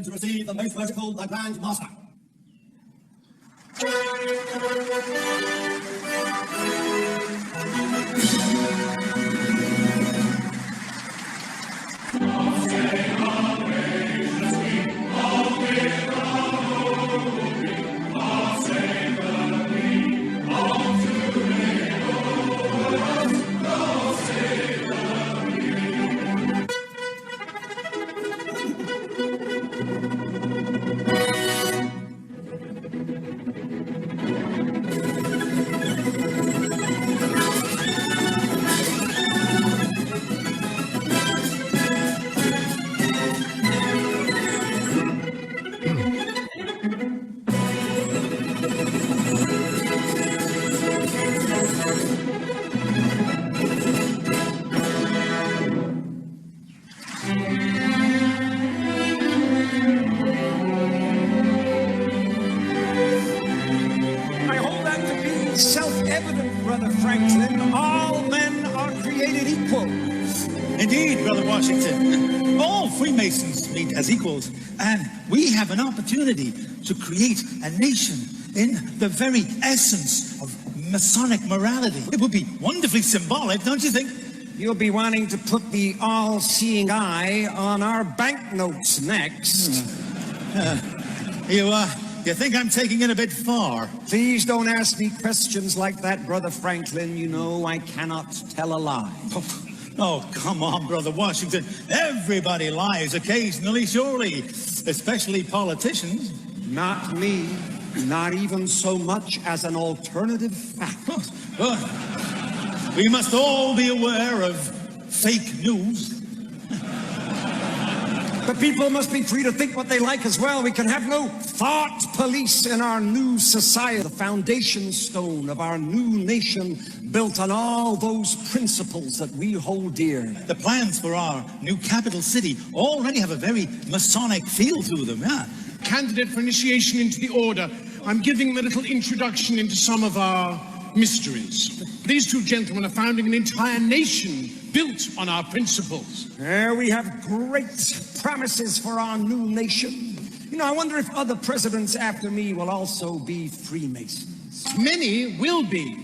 claim to receive the most merciful, thy grand master. Self-evident, Brother Franklin. All men are created equal. Indeed, Brother Washington. All Freemasons meet as equals, and we have an opportunity to create a nation in the very essence of Masonic morality. It would be wonderfully symbolic, don't you think? You'll be wanting to put the all-seeing eye on our banknotes next. You think I'm taking it a bit far? Please don't ask me questions like that, Brother Franklin. You know I cannot tell a lie. Oh, come on, Brother Washington. Everybody lies occasionally, surely, especially politicians. Not me. Not even so much as an alternative fact. We must all be aware of fake news. The people must be free to think what they like as well. We can have no thought police in our new society. The foundation stone of our new nation built on all those principles that we hold dear. The plans for our new capital city already have a very Masonic feel to them, yeah? Candidate for initiation into the order, I'm giving them a little introduction into some of our mysteries. These two gentlemen are founding an entire nation built on our principles. There we have great promises for our new nation. You know, I wonder if other presidents after me will also be Freemasons. Many will be.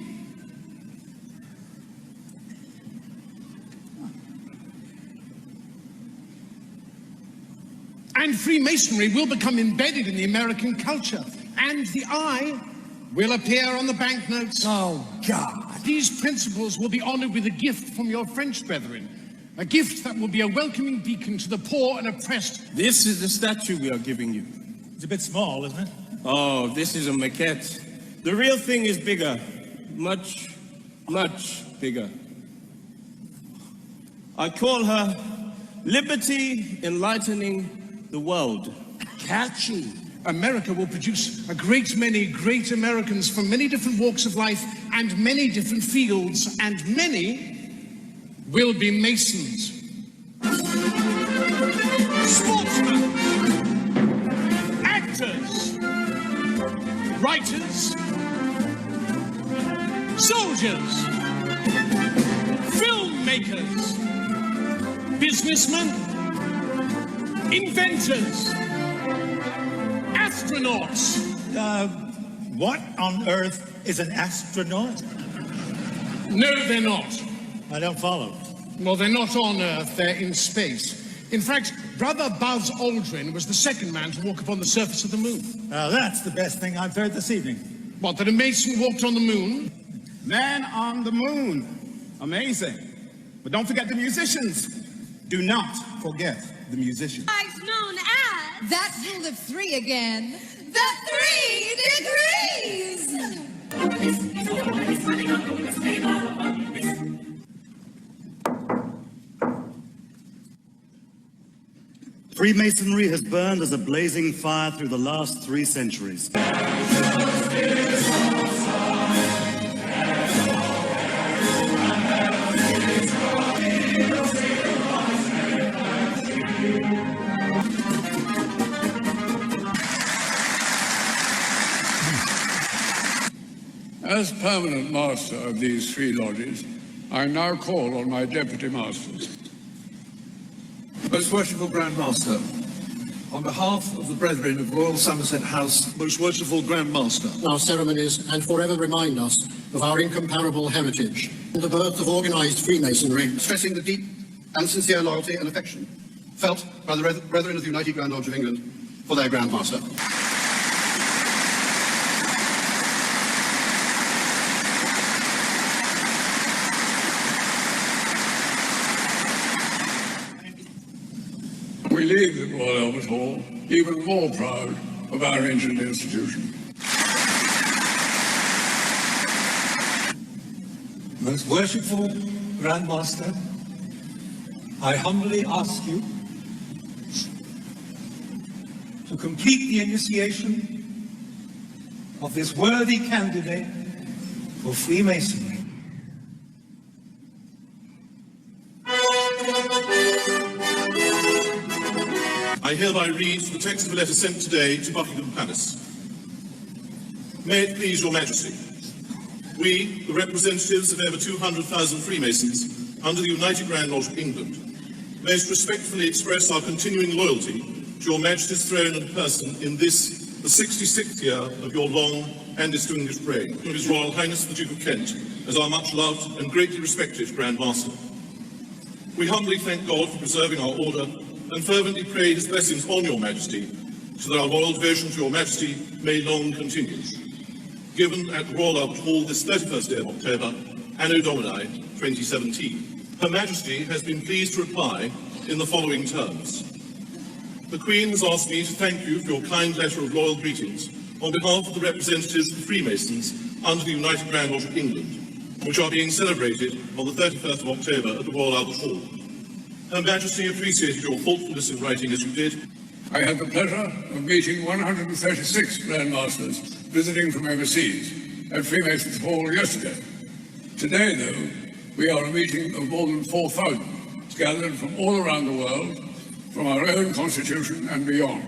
And Freemasonry will become embedded in the American culture. And the eye will appear on the banknotes. Oh, God. These principles will be honored with a gift from your French brethren. A gift that will be a welcoming beacon to the poor and oppressed. This is the statue we are giving you. It's a bit small, isn't it? Oh, this is a maquette. The real thing is bigger. Much, much bigger. I call her Liberty Enlightening the World. Catchy. America will produce a great many great Americans from many different walks of life and many different fields, and many will be Masons. Sportsmen, actors, writers, soldiers, filmmakers, businessmen, inventors, astronauts. What on earth is an astronaut? No, they're not. I don't follow. Well, they're not on Earth, they're in space. In fact, Brother Buzz Aldrin was the second man to walk upon the surface of the moon. That's the best thing I've heard this evening. What, that a Mason walked on the moon? Man on the moon. Amazing. But don't forget the musicians. Do not forget the musicians. Known as that rule of three again. The 3 degrees. Freemasonry has burned as a blazing fire through the last 3 centuries. As permanent master of these 3 lodges, I now call on my deputy masters. Most worshipful Grand Master, On behalf of the Brethren of Royal Somerset House, Most Worshipful Grand Master, our ceremonies and forever remind us of our incomparable heritage and the birth of organised Freemasonry, stressing the deep and sincere loyalty and affection felt by the Brethren of the United Grand Lodge of England for their Grand Master. We leave the Royal Albert Hall even more proud of our ancient institution. Most Worshipful Grand Master, I humbly ask you to complete the initiation of this worthy candidate for Freemasonry. I hereby read the text of a letter sent today to Buckingham Palace. May it please your Majesty, we, the representatives of over 200,000 Freemasons under the United Grand Lodge of England, most respectfully express our continuing loyalty to your Majesty's throne and person in this, the 66th year of your long and distinguished reign, of His Royal Highness the Duke of Kent, as our much loved and greatly respected Grand Master. We humbly thank God for preserving our order and fervently pray His blessings on your Majesty, so that our loyal devotion to your Majesty may long continue. Given at the Royal Albert Hall this 31st day of October, Anno Domini 2017. Her Majesty has been pleased to reply in the following terms. The Queen has asked me to thank you for your kind letter of loyal greetings on behalf of the representatives of the Freemasons under the United Grand Lodge of England, which are being celebrated on the 31st of October at the Royal Albert Hall. Her Majesty appreciated your thoughtfulness in writing as you did. I had the pleasure of meeting 136 Grand Masters visiting from overseas at Freemasons Hall yesterday. Today, though, we are a meeting of more than 4,000 gathered from all around the world, from our own constitution and beyond.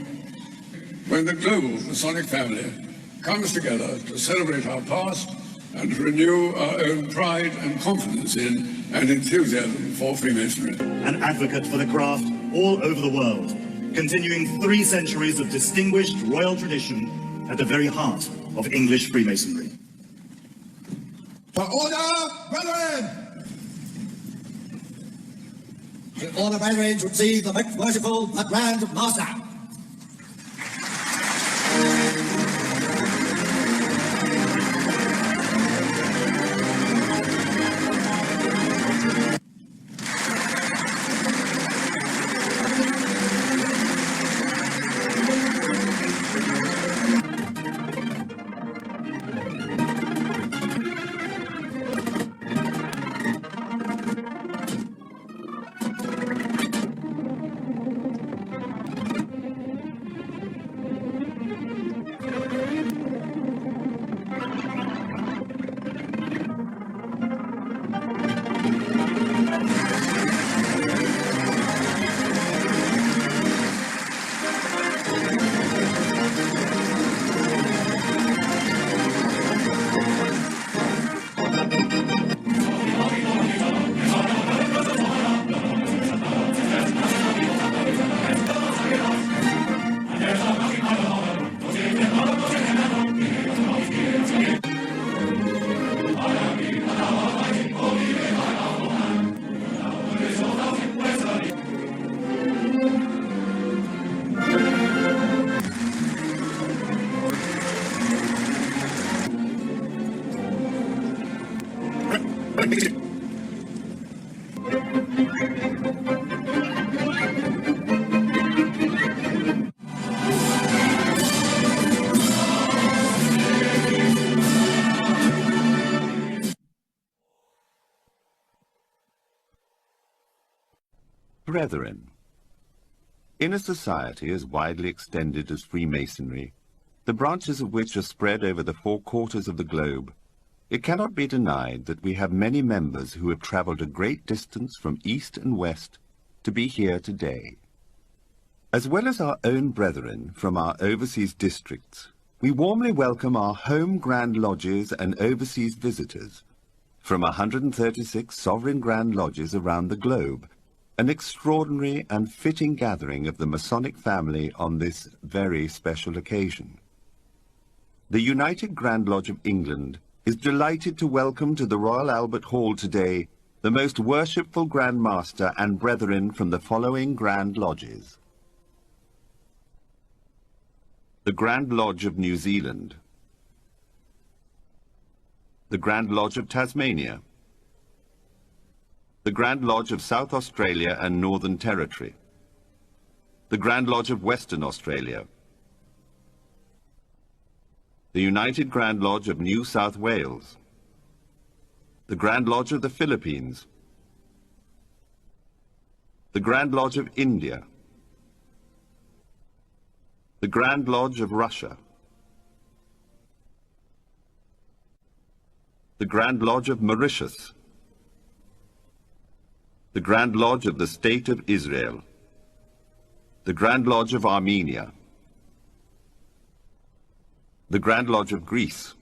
When the global Masonic family comes together to celebrate our past and to renew our own pride and confidence in and enthusiasm for Freemasonry. An advocate for the craft all over the world, continuing 3 centuries of distinguished royal tradition at the very heart of English Freemasonry. To order, brethren! Will all the brethren receive the most worshipful, the Grand Master? Brethren, in a society as widely extended as Freemasonry, the branches of which are spread over the 4 quarters of the globe, it cannot be denied that we have many members who have travelled a great distance from east and west to be here today. As well as our own brethren from our overseas districts, we warmly welcome our home Grand Lodges and overseas visitors from 136 sovereign Grand Lodges around the globe, an extraordinary and fitting gathering of the Masonic family on this very special occasion. The United Grand Lodge of England is delighted to welcome to the Royal Albert Hall today the most worshipful Grand Master and brethren from the following Grand Lodges. The Grand Lodge of New Zealand, the Grand Lodge of Tasmania, the Grand Lodge of South Australia and Northern Territory, the Grand Lodge of Western Australia, the United Grand Lodge of New South Wales, the Grand Lodge of the Philippines, the Grand Lodge of India, the Grand Lodge of Russia, the Grand Lodge of Mauritius, the Grand Lodge of the State of Israel, the Grand Lodge of Armenia, the Grand Lodge of Greece,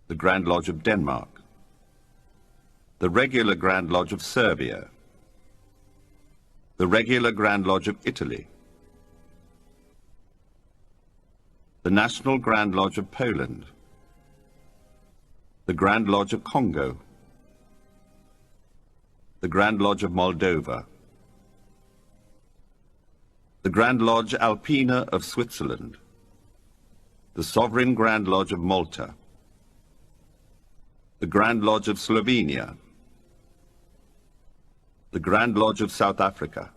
the Grand Lodge of Denmark, the Regular Grand Lodge of Serbia, the Regular Grand Lodge of Italy, the National Grand Lodge of Poland, the Grand Lodge of Congo, the Grand Lodge of Moldova, the Grand Lodge Alpina of Switzerland, the Sovereign Grand Lodge of Malta, the Grand Lodge of Slovenia, the Grand Lodge of South Africa,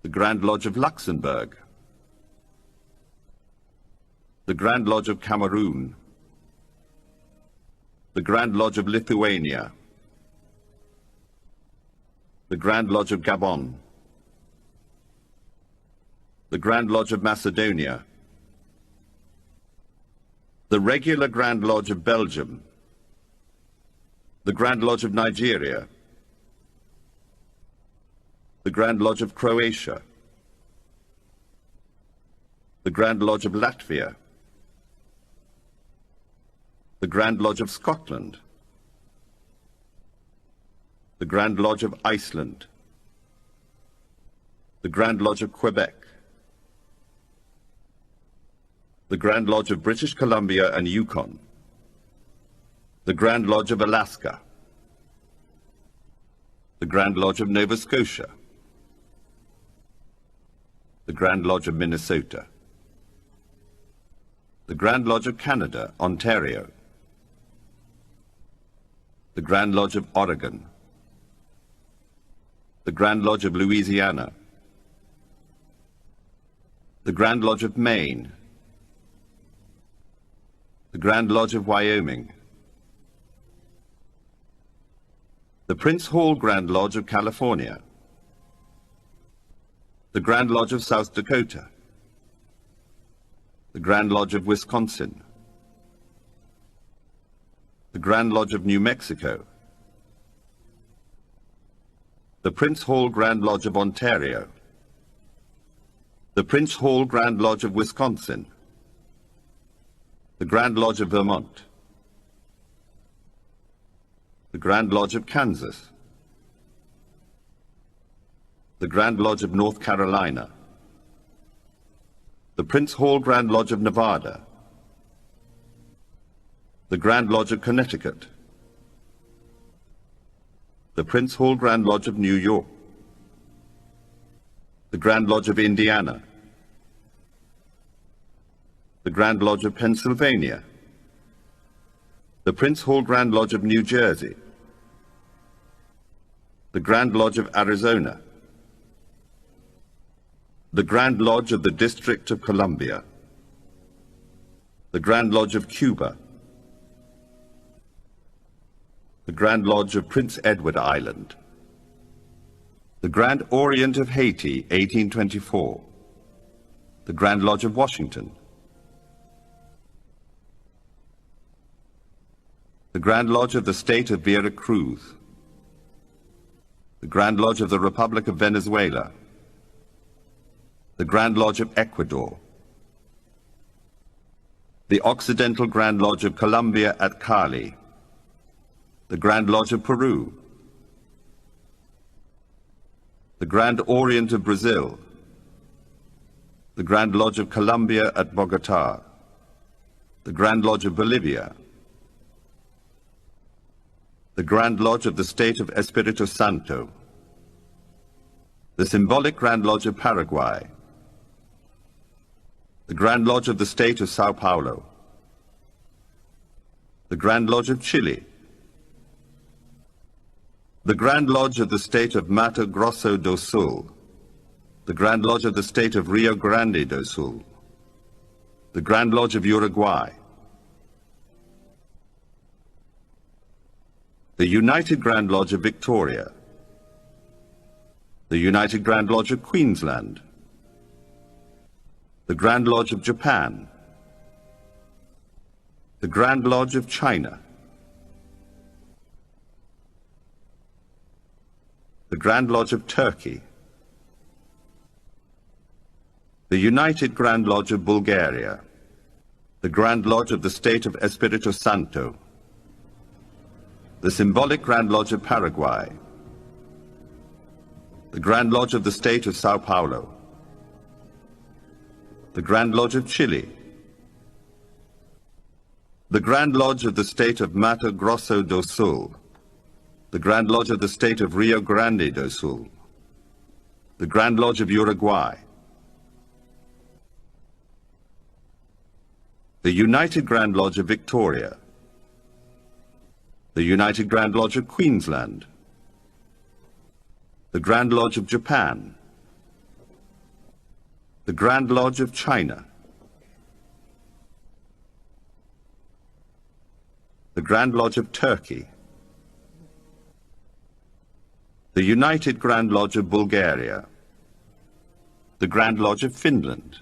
the Grand Lodge of Luxembourg, the Grand Lodge of Cameroon, the Grand Lodge of Lithuania, the Grand Lodge of Gabon, the Grand Lodge of Macedonia, the Regular Grand Lodge of Belgium, the Grand Lodge of Nigeria, the Grand Lodge of Croatia, the Grand Lodge of Latvia, the Grand Lodge of Scotland, the Grand Lodge of Iceland, the Grand Lodge of Quebec, the Grand Lodge of British Columbia and Yukon, the Grand Lodge of Alaska, the Grand Lodge of Nova Scotia, the Grand Lodge of Minnesota, the Grand Lodge of Canada, Ontario, the Grand Lodge of Oregon, the Grand Lodge of Louisiana, the Grand Lodge of Maine, the Grand Lodge of Wyoming, the Prince Hall Grand Lodge of California, the Grand Lodge of South Dakota, the Grand Lodge of Wisconsin, the Grand Lodge of New Mexico, the Prince Hall Grand Lodge of Ontario, the Prince Hall Grand Lodge of Wisconsin, the Grand Lodge of Vermont, the Grand Lodge of Kansas, the Grand Lodge of North Carolina, the Prince Hall Grand Lodge of Nevada, the Grand Lodge of Connecticut, the Prince Hall Grand Lodge of New York, the Grand Lodge of Indiana, the Grand Lodge of Pennsylvania, the Prince Hall Grand Lodge of New Jersey, the Grand Lodge of Arizona, the Grand Lodge of the District of Columbia, the Grand Lodge of Cuba, the Grand Lodge of Prince Edward Island, the Grand Orient of Haiti, 1824, the Grand Lodge of Washington, the Grand Lodge of the State of Vera Cruz, the Grand Lodge of the Republic of Venezuela, the Grand Lodge of Ecuador, the Occidental Grand Lodge of Colombia at Cali, the Grand Lodge of Peru, the Grand Orient of Brazil, the Grand Lodge of Colombia at Bogota, the Grand Lodge of Bolivia, the Grand Lodge of the State of Espiritu Santo, the symbolic Grand Lodge of Paraguay, the Grand Lodge of the State of Sao Paulo, the Grand Lodge of Chile, the Grand Lodge of the State of Mato Grosso do Sul, the Grand Lodge of the State of Rio Grande do Sul, the Grand Lodge of Uruguay, the United Grand Lodge of Victoria, the United Grand Lodge of Queensland, the Grand Lodge of Japan, the Grand Lodge of China, the Grand Lodge of Turkey, the United Grand Lodge of Bulgaria, the Grand Lodge of the State of Espiritu Santo, the symbolic Grand Lodge of Paraguay, the Grand Lodge of the State of Sao Paulo, the Grand Lodge of Chile, the Grand Lodge of the State of Mato Grosso do Sul, the Grand Lodge of the State of Rio Grande do Sul, the Grand Lodge of Uruguay, the United Grand Lodge of Victoria, the United Grand Lodge of Queensland, the Grand Lodge of Japan, the Grand Lodge of China, the Grand Lodge of Turkey, the United Grand Lodge of Bulgaria, the Grand Lodge of Finland,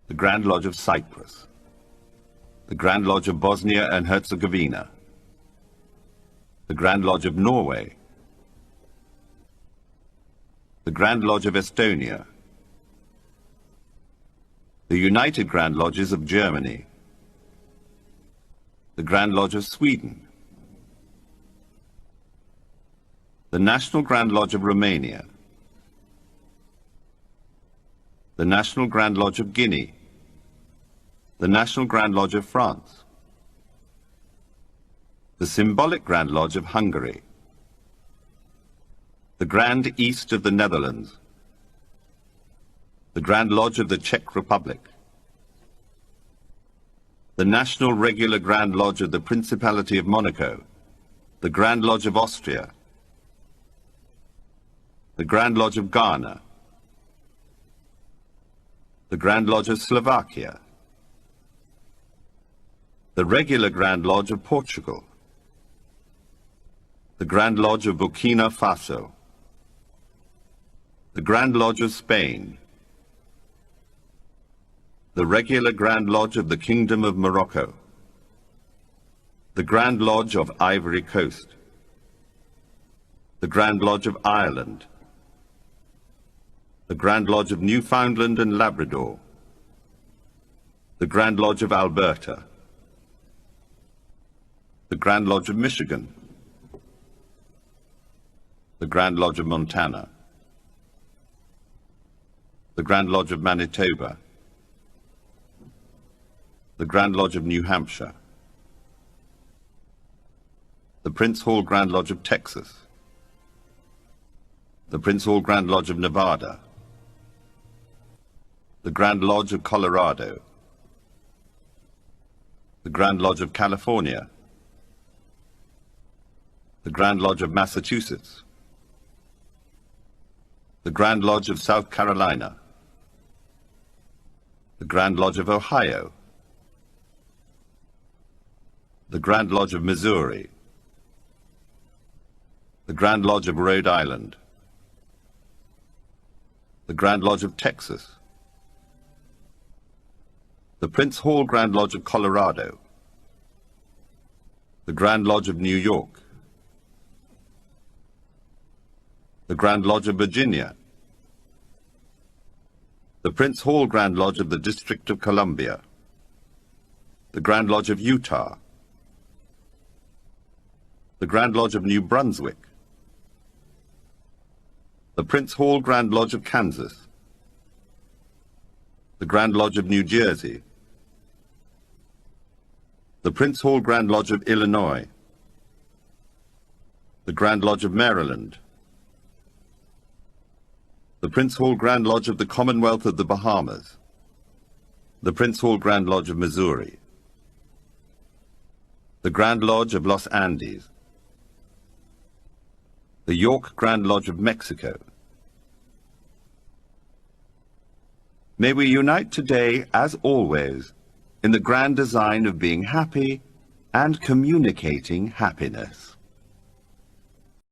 the Grand Lodge of Cyprus, the Grand Lodge of Bosnia and Herzegovina, the Grand Lodge of Norway, the Grand Lodge of Estonia, the United Grand Lodges of Germany, the Grand Lodge of Sweden, the National Grand Lodge of Romania, the National Grand Lodge of Guinea, the National Grand Lodge of France, the symbolic Grand Lodge of Hungary, the Grand East of the Netherlands, the Grand Lodge of the Czech Republic, the National Regular Grand Lodge of the Principality of Monaco, the Grand Lodge of Austria, the Grand Lodge of Ghana, the Grand Lodge of Slovakia, the Regular Grand Lodge of Portugal, the Grand Lodge of Burkina Faso, the Grand Lodge of Spain, the Regular Grand Lodge of the Kingdom of Morocco, the Grand Lodge of Ivory Coast, the Grand Lodge of Ireland, the Grand Lodge of Newfoundland and Labrador, the Grand Lodge of Alberta, the Grand Lodge of Michigan, the Grand Lodge of Montana, the Grand Lodge of Manitoba, the Grand Lodge of New Hampshire, the Prince Hall Grand Lodge of Texas, the Prince Hall Grand Lodge of Nevada, the Grand Lodge of Colorado, the Grand Lodge of California, the Grand Lodge of Massachusetts, the Grand Lodge of South Carolina, the Grand Lodge of Ohio, the Grand Lodge of Missouri, the Grand Lodge of Rhode Island, the Grand Lodge of Texas, the Prince Hall Grand Lodge of Colorado, the Grand Lodge of New York, the Grand Lodge of Virginia, the Prince Hall Grand Lodge of the District of Columbia, the Grand Lodge of Utah, the Grand Lodge of New Brunswick, the Prince Hall Grand Lodge of Kansas, the Grand Lodge of New Jersey, the Prince Hall Grand Lodge of Illinois, the Grand Lodge of Maryland, the Prince Hall Grand Lodge of the Commonwealth of the Bahamas, the Prince Hall Grand Lodge of Missouri, the Grand Lodge of Los Andes, the York Grand Lodge of Mexico. May we unite today, as always, in the grand design of being happy and communicating happiness.